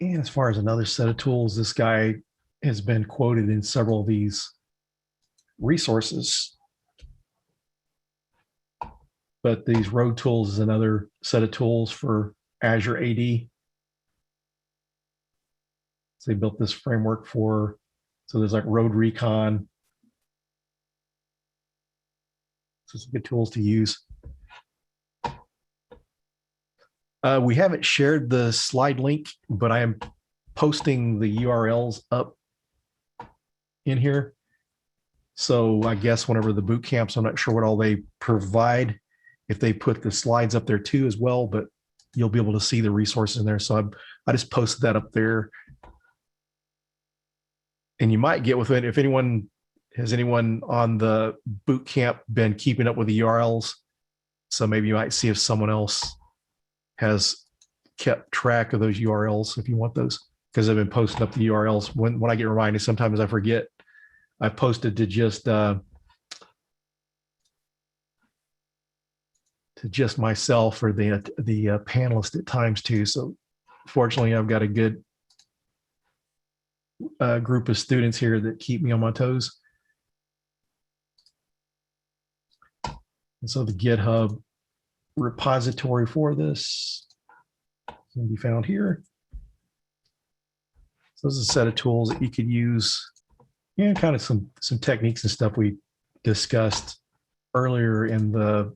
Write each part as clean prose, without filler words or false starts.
And as far as another set of tools, this guy has been quoted in several of these resources. But these road tools is another set of tools for Azure AD. So they built this framework for, so there's like road recon. So some good tools to use. We haven't shared the slide link, but I am posting the URLs up in here. So I guess whenever the boot camps, I'm not sure what all they provide, if they put the slides up there too as well, but you'll be able to see the resources in there. So I just posted that up there. And you might get with it if anyone on the boot camp been keeping up with the URLs. So maybe you might see if someone else has kept track of those URLs if you want those, because I've been posting up the URLs. When I get reminded, sometimes I forget. I posted to just myself or the panelist at times too. So fortunately, I've got a good group of students here that keep me on my toes. And so the GitHub repository for this can be found here. So this is a set of tools that you could use, and kind of some techniques and stuff we discussed earlier in the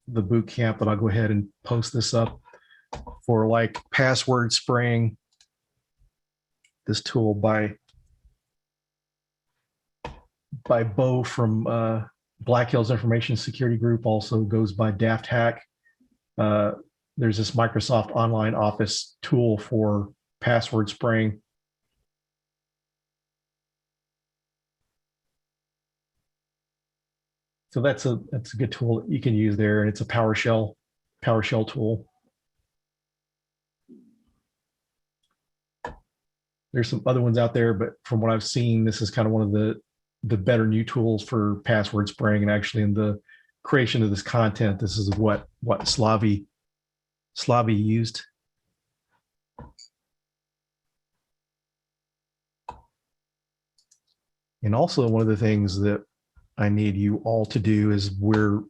boot camp. But I'll go ahead and post this up for like password spraying. This tool by Bo from Black Hills Information Security Group, also goes by Daft Hack. There's this Microsoft Online Office tool for password spraying. So that's a good tool that you can use there, and it's a PowerShell tool. There's some other ones out there, but from what I've seen, this is kind of one of the better new tools for password spraying. And actually, in the creation of this content, this is what Slavi used. And also, one of the things that I need you all to do is we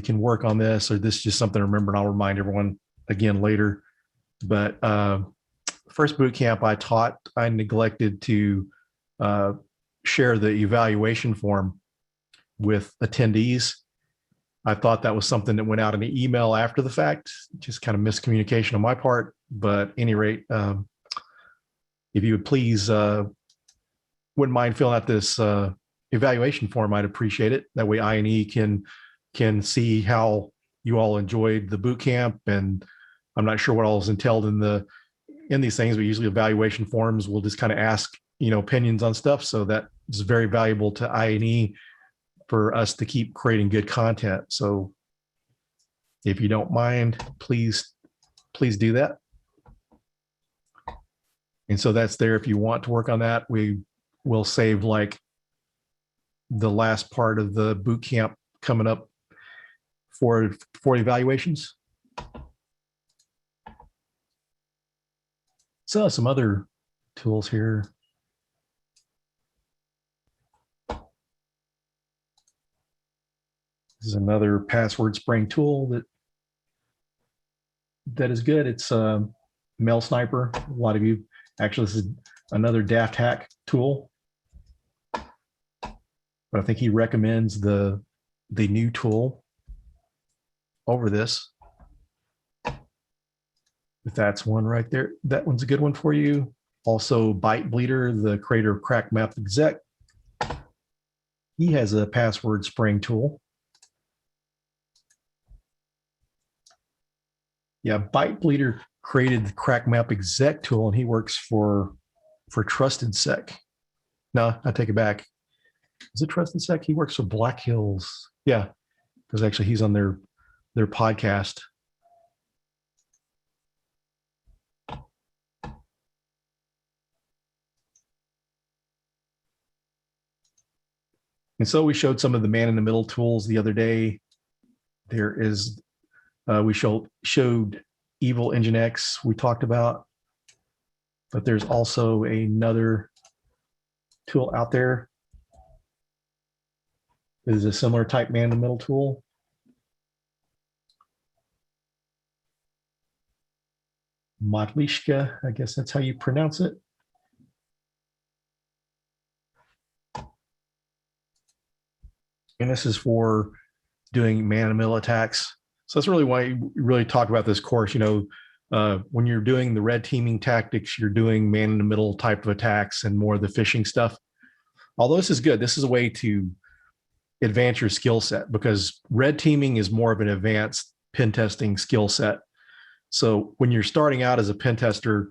can work on this, or this is just something to remember, and I'll remind everyone again later. But first boot camp I neglected to share the evaluation form with attendees. I thought that was something that went out in an email after the fact, just kind of miscommunication on my part. But at any rate, if you would please, wouldn't mind filling out this evaluation form, I'd appreciate it. That way I&E can see how you all enjoyed the boot camp. And I'm not sure what all is entailed in these things, but usually evaluation forms will just kind of ask, opinions on stuff. So that is very valuable to I&E for us to keep creating good content. So if you don't mind, please do that. And so that's there if you want to work on that. We will save like the last part of the boot camp coming up for evaluations. So some other tools here. This is another password spraying tool that is good. It's Mail Sniper. A lot of you, actually, this is another Daft Hack tool. But I think he recommends the new tool over this. If that's one right there, that one's a good one for you. Also, Byte Bleeder, the creator of Crack Map Exec, he has a password spraying tool. Yeah, Byte Bleeder created the Crack Map Exec tool, and he works for Trusted Sec. No, I take it back. Is it Trusted Sec? He works for Black Hills. Yeah, because actually he's on their podcast. And so we showed some of the man in the middle tools the other day. There is We showed Evil Nginx we talked about, but there's also another tool out there. This is a similar type man-in-the-middle tool. Modlishka, I guess that's how you pronounce it. And this is for doing man-in-the-middle attacks. So that's really why we really talk about this course. When you're doing the red teaming tactics, you're doing man-in-the-middle type of attacks and more of the phishing stuff. Although this is good, this is a way to advance your skill set, because red teaming is more of an advanced pen testing skill set. So when you're starting out as a pen tester,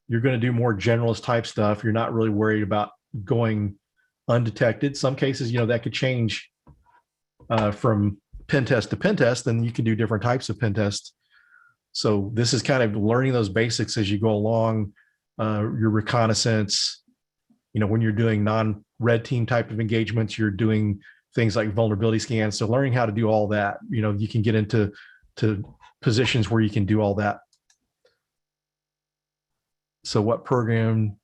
you're going to do more generalist type stuff. You're not really worried about going undetected. Some cases, that could change from pen test to pen test, then you can do different types of pen tests. So this is kind of learning those basics as you go along, your reconnaissance. When you're doing non-red team type of engagements, you're doing things like vulnerability scans. So learning how to do all that, you can get into positions where you can do all that. So what program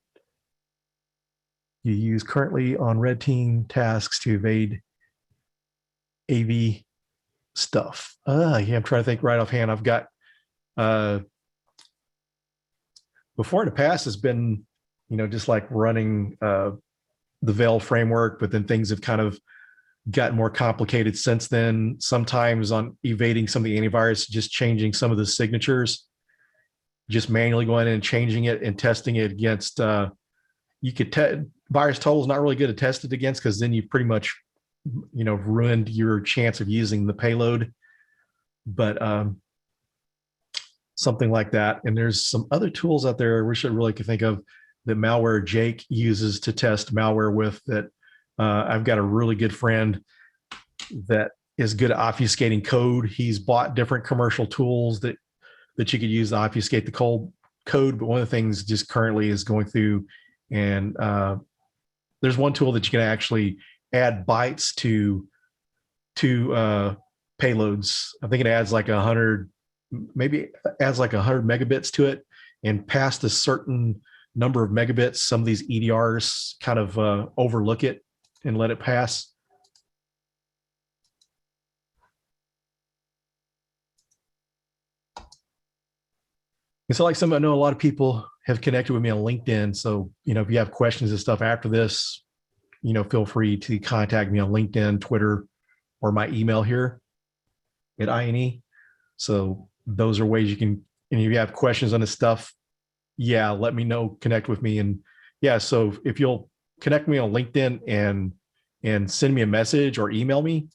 you use currently on red team tasks to evade AV stuff? Yeah, I'm trying to think right offhand. I've got before in the past it's been, just like running the Veil framework, but then things have kind of gotten more complicated since then. Sometimes on evading some of the antivirus, just changing some of the signatures, just manually going in and changing it and testing it against, virus total is not really good to test it against, because then you pretty much, ruined your chance of using the payload. But something like that. And there's some other tools out there I wish I really could think of that Malware Jake uses to test malware with, that I've got a really good friend that is good at obfuscating code. He's bought different commercial tools that you could use to obfuscate the code. But one of the things just currently is going through, and there's one tool that you can actually add bytes to payloads. I think it adds like 100, maybe adds like 100 megabits to it, and past a certain number of megabits, some of these EDRs kind of overlook it and let it pass. And so, like I know a lot of people have connected with me on LinkedIn. So, if you have questions and stuff after this, feel free to contact me on LinkedIn, Twitter, or my email here at INE. So those are ways you can, and if you have questions on this stuff, let me know, connect with me. And so if you'll connect me on LinkedIn and send me a message or email me,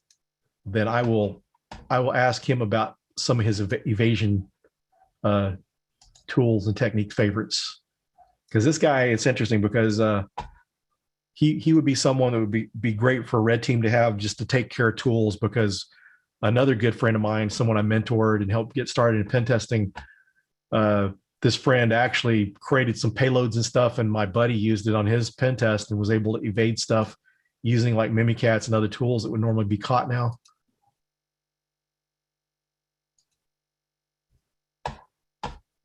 then I will ask him about some of his evasion tools and technique favorites. Because this guy, it's interesting because he would be someone that would be great for a red team to have, just to take care of tools. Because another good friend of mine, someone I mentored and helped get started in pen testing, this friend actually created some payloads and stuff, and my buddy used it on his pen test and was able to evade stuff using like Mimikatz and other tools that would normally be caught now.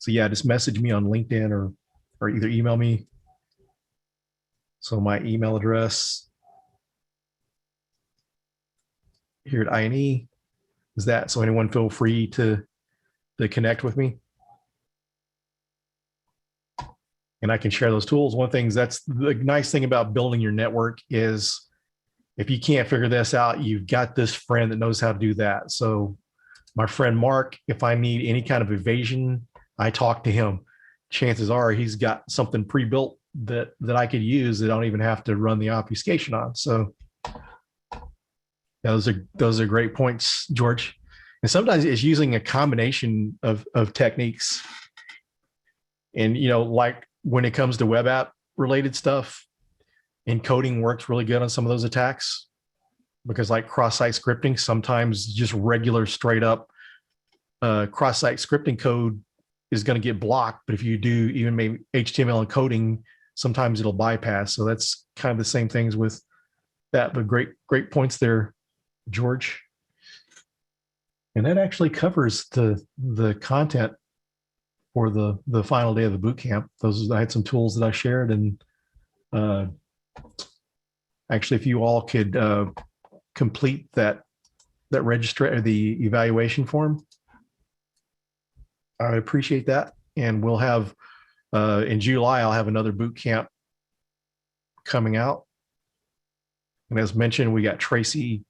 So just message me on LinkedIn or either email me. So my email address here at INE is that. So anyone feel free to connect with me. And I can share those tools. One thing that's the nice thing about building your network is, if you can't figure this out, you've got this friend that knows how to do that. So my friend Mark, if I need any kind of evasion, I talk to him. Chances are he's got something pre-built that I could use that I don't even have to run the obfuscation on. So those are great points, George. And sometimes it's using a combination of techniques. And like when it comes to web app related stuff, encoding works really good on some of those attacks, because like cross-site scripting, sometimes just regular straight up cross-site scripting code is going to get blocked. But if you do even maybe HTML encoding, sometimes it'll bypass. So that's kind of the same things with that. But great points there, George. And that actually covers the content for the final day of the boot camp. Those I had some tools that I shared, and uh, actually, if you all could complete that register or the evaluation form, I appreciate that. And we'll have in July, I'll have another boot camp coming out. And as mentioned, we got Tracy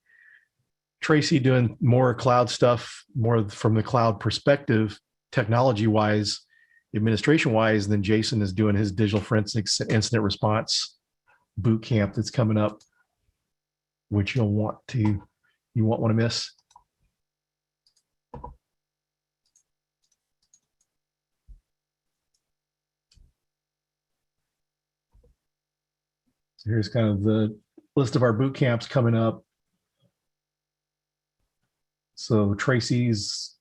doing more cloud stuff, more from the cloud perspective, technology wise, administration wise. Then Jason is doing his digital forensics incident response boot camp that's coming up, which you won't want to miss. So here's kind of the list of our boot camps coming up. So Tracy's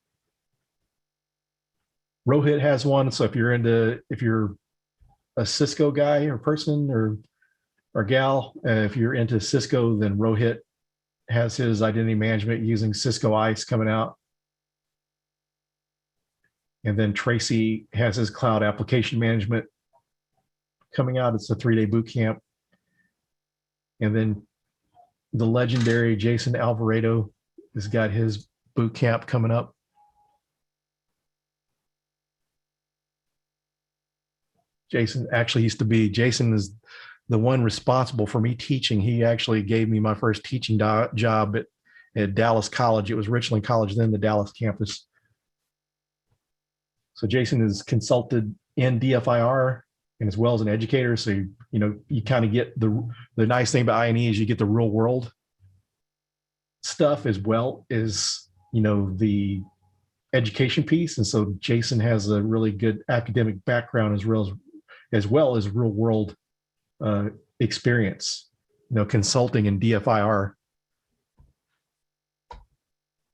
Rohit has one. So if you're a Cisco guy or person or gal, if you're into Cisco, then Rohit has his identity management using Cisco ICE coming out. And then Tracy has his cloud application management coming out. It's a 3-day boot camp. And then the legendary Jason Alvarado has got his boot camp coming up. Jason is the one responsible for me teaching. He actually gave me my first teaching job at Dallas College. It was Richland College, then the Dallas campus. So Jason is consulted in DFIR and as well as an educator. So, you kind of get the nice thing about I&E is you get the real world stuff as well as, the education piece. And so Jason has a really good academic background as well as real world experience, consulting in DFIR.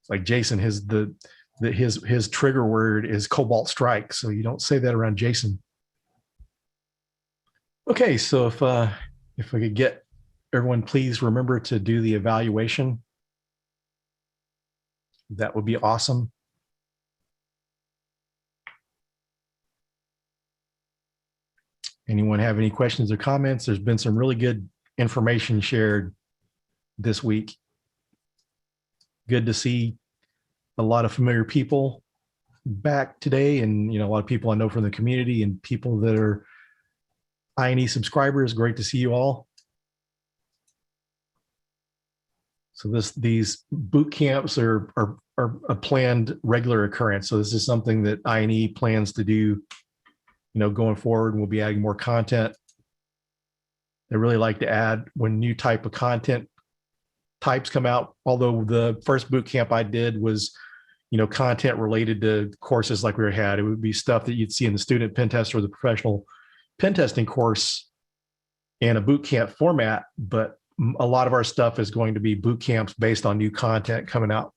Like Jason, his trigger word is Cobalt Strike. So you don't say that around Jason. Okay, so if we could get everyone, please remember to do the evaluation. That would be awesome. Anyone have any questions or comments? There's been some really good information shared this week. Good to see a lot of familiar people back today, and a lot of people I know from the community and people that are I&E subscribers. Great to see you all. So these boot camps are a planned regular occurrence. So this is something that I&E plans to do, going forward, and we'll be adding more content. I really like to add when new type of content types come out. Although the first boot camp I did was, content related to courses like we had. It would be stuff that you'd see in the student pen test or the professional pen testing course in a boot camp format. But a lot of our stuff is going to be boot camps based on new content coming out.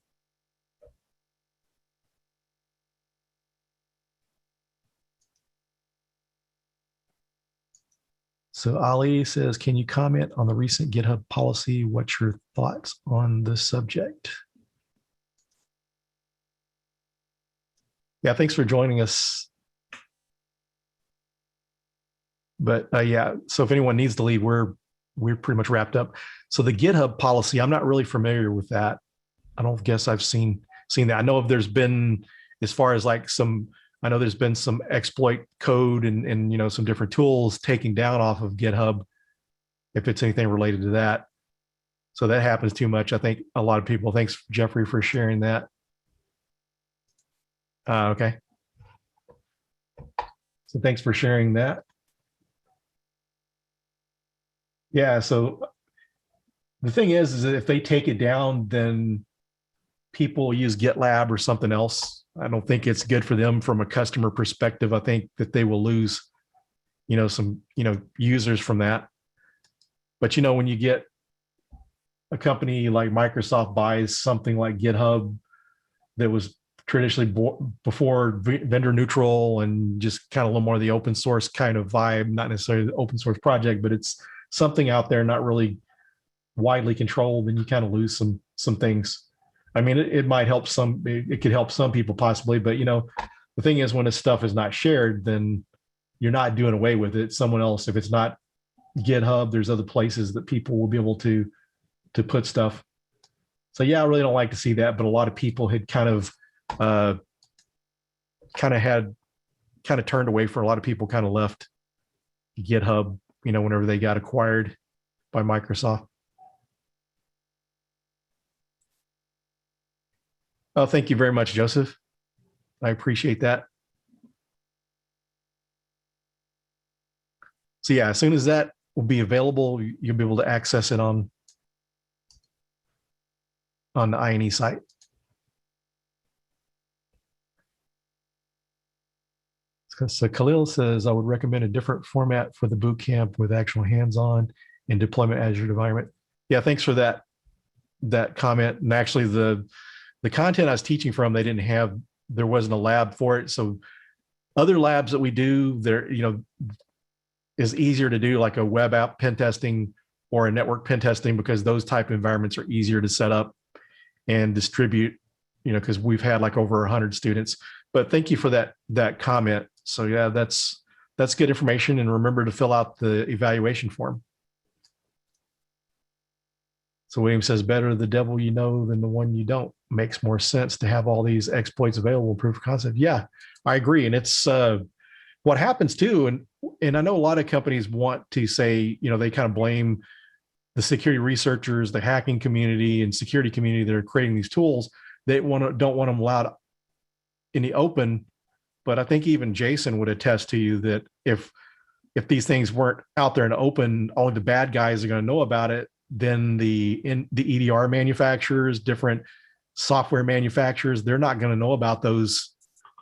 So Ali says, can you comment on the recent GitHub policy? What's your thoughts on the subject? Yeah, thanks for joining us. But yeah, so if anyone needs to leave, we're pretty much wrapped up. So the GitHub policy, I'm not really familiar with that. I don't guess I've seen that. I know if there's been, as far as like I know there's been some exploit code and some different tools taking down off of GitHub, if it's anything related to that. So that happens too much. I think a lot of people, thanks Jeffrey for sharing that. Okay. So thanks for sharing that. Yeah, so the thing is that if they take it down, then people use GitLab or something else. I don't think it's good for them from a customer perspective. I think that they will lose, some, users from that. But, when you get a company like Microsoft buys something like GitHub that was traditionally before vendor neutral and just kind of a little more of the open source kind of vibe, not necessarily the open source project, but it's something out there, not really widely controlled, and you kind of lose some things. I mean, it might help some, it could help some people possibly, but the thing is when this stuff is not shared, then you're not doing away with it. Someone else, if it's not GitHub, there's other places that people will be able to put stuff. So yeah, I really don't like to see that, but a lot of people had uh, kind of turned away for a lot of people kind of left GitHub, whenever they got acquired by Microsoft. Oh, thank you very much, Joseph. I appreciate that. So yeah, as soon as that will be available, you'll be able to access it on the INE site. So Khalil says, I would recommend a different format for the boot camp with actual hands-on and deployment Azure environment. Yeah, thanks for that comment. And actually, the content I was teaching from, there wasn't a lab for it. So other labs that we do, there, is easier to do, like a web app pen testing or a network pen testing, because those type of environments are easier to set up and distribute, because we've had like over 100 students. But thank you for that comment. So yeah, that's good information. And remember to fill out the evaluation form. So William says, better the devil you know than the one you don't. Makes more sense to have all these exploits available, proof of concept. Yeah, I agree. And it's what happens too. And I know a lot of companies want to say, they kind of blame the security researchers, the hacking community and security community that are creating these tools. They don't want them allowed in the open. But I think even Jason would attest to you that if these things weren't out there in the open, all of the bad guys are going to know about it. Then the EDR manufacturers, different software manufacturers, they're not going to know about those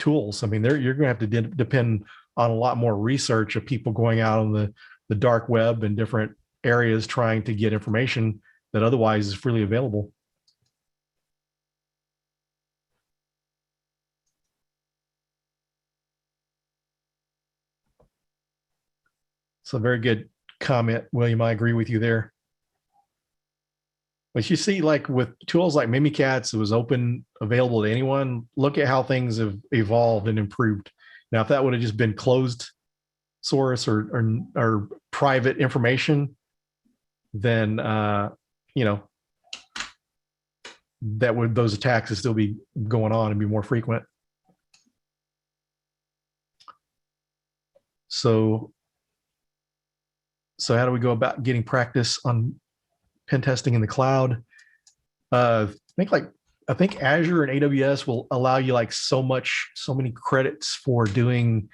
tools. I mean, you're going to have to depend on a lot more research of people going out on the dark web and different areas trying to get information that otherwise is freely available. So very good comment, William. I agree with you there. But you see, like with tools like Mimikatz, it was open, available to anyone. Look at how things have evolved and improved. Now, if that would have just been closed source or private information, then those attacks would still be going on and be more frequent. So how do we go about getting practice on pen testing in the cloud? I think Azure and AWS will allow you like so many credits for doing,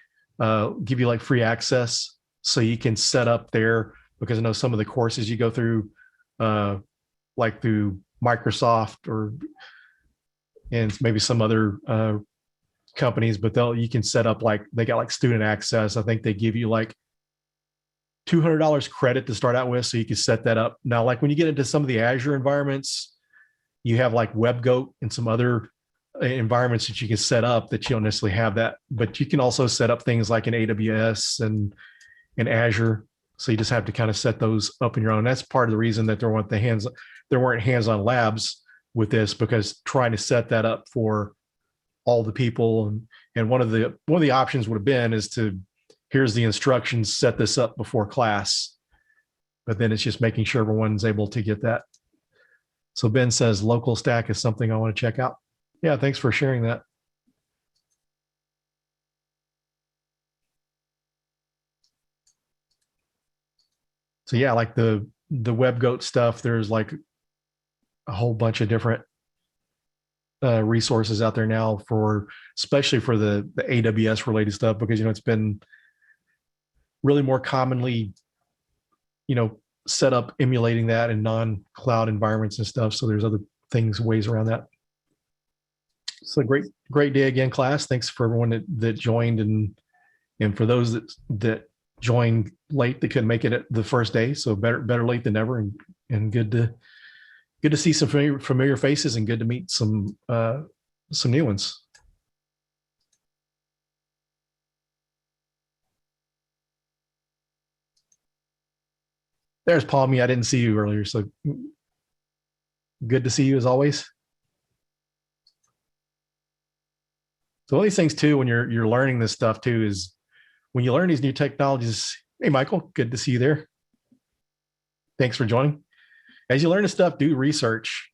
give you like free access, so you can set up there, because I know some of the courses you go through, like through Microsoft and maybe some other companies, but you can set up, like they got like student access. I think they give you like $200 credit to start out with, so you can set that up. Now, like when you get into some of the Azure environments, you have like WebGoat and some other environments that you can set up that you don't necessarily have that, but you can also set up things like in AWS and in Azure. So you just have to kind of set those up in your own. That's part of the reason that there weren't hands-on labs with this, because trying to set that up for all the people, and one of the options would have been is to, here's the instructions, set this up before class. But then it's just making sure everyone's able to get that. So Ben says local stack is something I want to check out. Yeah, thanks for sharing that. So yeah, like the WebGoat stuff, there's like a whole bunch of different resources out there now especially for the AWS related stuff, because it's been really more commonly set up emulating that in non-cloud environments and stuff. So there's other ways around that. So great day again, class. Thanks for everyone that joined, and for those that joined late, they couldn't make it the first day. So better late than never, and good to see some familiar faces, and good to meet some new ones. There's Palmy. I didn't see you earlier, so good to see you as always. So all these things too, when you're learning this stuff too, is when you learn these new technologies. Hey, Michael, good to see you there. Thanks for joining. As you learn this stuff, do research.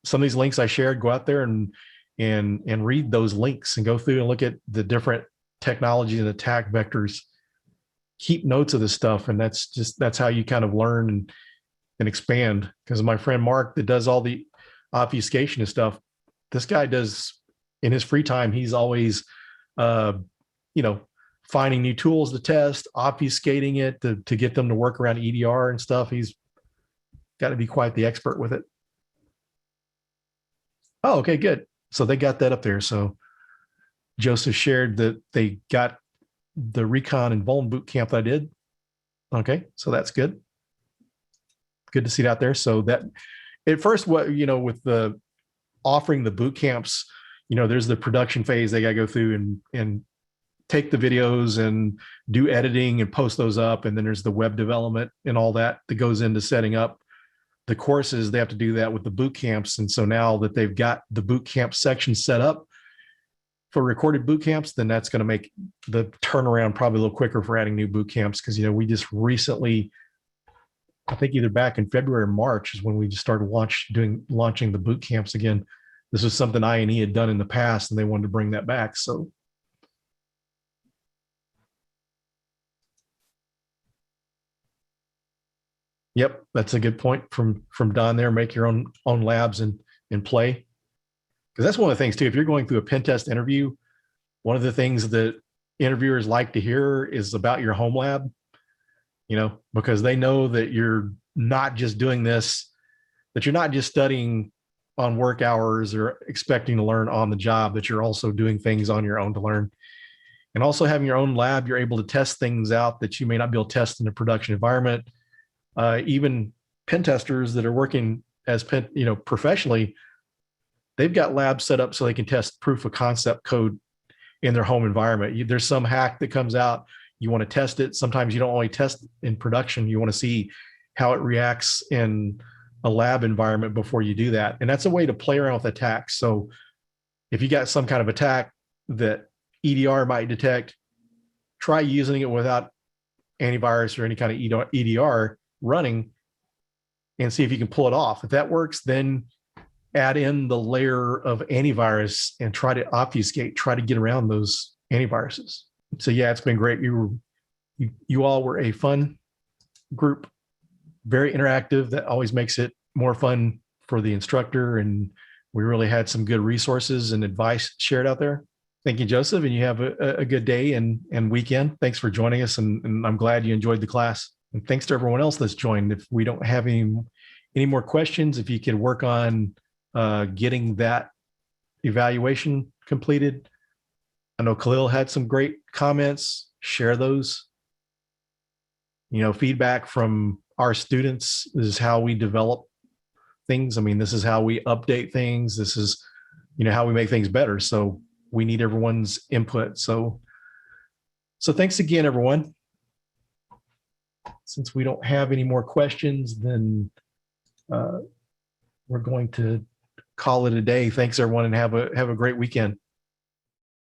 Some of these links I shared, go out there and read those links and go through and look at the different technology and attack vectors. Keep notes of this stuff, and that's how you kind of learn and expand. Because my friend Mark that does all the obfuscation and stuff, this guy does in his free time. He's always, finding new tools to test, obfuscating it to get them to work around EDR and stuff. He's got to be quite the expert with it. Oh, okay, good. So they got that up there. So Joseph shared that they got the recon and vuln boot camp that I did. Okay, so that's good. Good to see that there. So that at first, with the offering the boot camps, there's the production phase they got to go through and take the videos and do editing and post those up. And then there's the web development and all that goes into setting up the courses. They have to do that with the boot camps. And so now that they've got the boot camp section set up for recorded boot camps, then that's going to make the turnaround probably a little quicker for adding new boot camps. Because, we just recently, I think either back in February or March is when we just started launching the boot camps again. This was something I&E had done in the past, and they wanted to bring that back. So yep, that's a good point from Don there. Make your own labs and play. Because that's one of the things too. If you're going through a pen test interview, one of the things that interviewers like to hear is about your home lab, because they know that you're not just doing this, that you're not just studying on work hours or expecting to learn on the job, that you're also doing things on your own to learn. And also having your own lab, you're able to test things out that you may not be able to test in a production environment. Even pen testers that are working as professionally, they've got labs set up so they can test proof of concept code in their home environment. There's some hack that comes out, you want to test it. Sometimes you don't only test in production, you want to see how it reacts in a lab environment before you do that. And that's a way to play around with attacks. So if you got some kind of attack that EDR might detect, try using it without antivirus or any kind of EDR running and see if you can pull it off. If that works, then add in the layer of antivirus and try to obfuscate, try to get around those antiviruses. So yeah, it's been great. You all were a fun group, very interactive. That always makes it more fun for the instructor. And we really had some good resources and advice shared out there. Thank you, Joseph. And you have a good day and weekend. Thanks for joining us. And I'm glad you enjoyed the class. And thanks to everyone else that's joined. If we don't have any more questions, if you could work on getting that evaluation completed. I know Khalil had some great comments. Share those. Feedback from our students is how we develop things. I mean, this is how we update things. This is, how we make things better. So we need everyone's input. So thanks again, everyone. Since we don't have any more questions, then we're going to call it a day. Thanks, everyone, and have a great weekend.